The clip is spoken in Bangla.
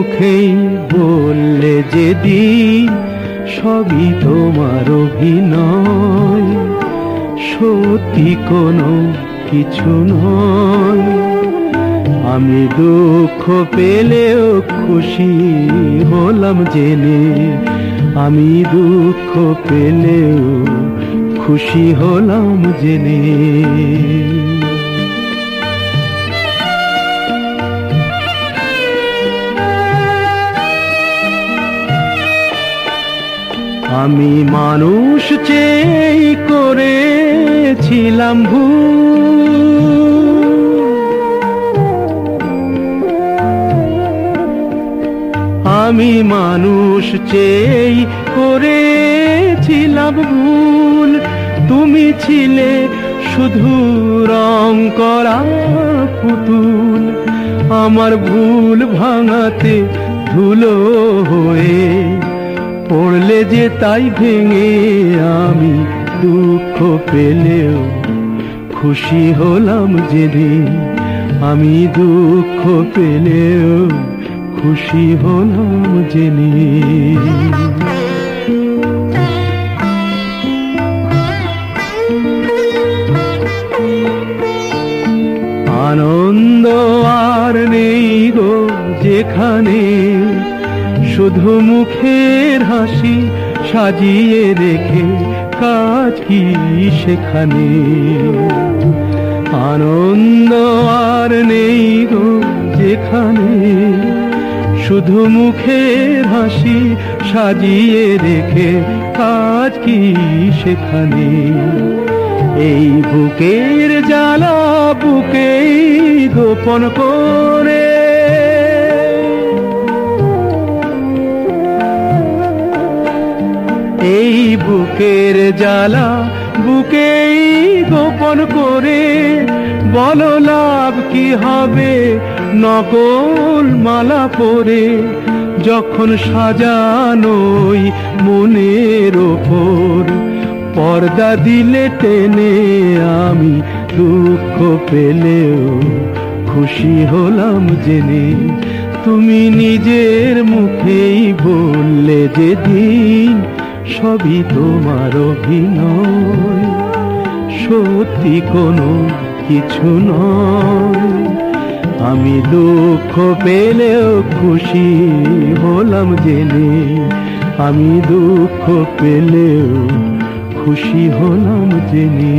মুখেই বললে যেদিন সবই তোমার অভিনয়, সত্যি কোনো কিছু নয়। আমি দুঃখ পেলেও খুশি হলাম জেনে, আমি দুঃখ পেলেও খুশি হলাম জেনে। আমি মানুষ চেয়ে করেছিলাম ভুল, আমি মানুষ চেয়ে করেছিলাম ভুল। তুমি ছিলে শুধু রং করা পুতুল, আমার ভুল ভাঙাতে ধুলো হয়ে পড়লে যে তাই ভেঙে। আমি দুঃখ পেলেও খুশি হলাম যেদিন, আমি দুঃখ পেলেও খুশি হলাম জেনে। আনন্দ আর নেই গো যেখানে, শুধু মুখের হাসি সাজিয়ে রেখে কাজ কি সেখানে। আনন্দ আর নেই গো যেখানে, শুধু মুখের হাসি সাজিয়ে রেখে কাজ কি সেখানে। এই বুকের জ্বালা বুকেই গোপন করে, এই বুকের জ্বালা বুকেই গোপন করে। বলো লাভ কি হবে নকল মালা পরে, যখন সাজানোই মনের ওপর পর্দা দিলে টেনে। আমি দুঃখ পেলেও খুশি হলাম জেনে, তুমি নিজের মুখেই বললে যেদিন সবই তোমার অভিনয়, সত্যি কোনো কিছু নয়। আমি দুঃখ পেলেও খুশি হলাম জেনে, আমি দুঃখ পেলেও খুশি হলাম জেনে।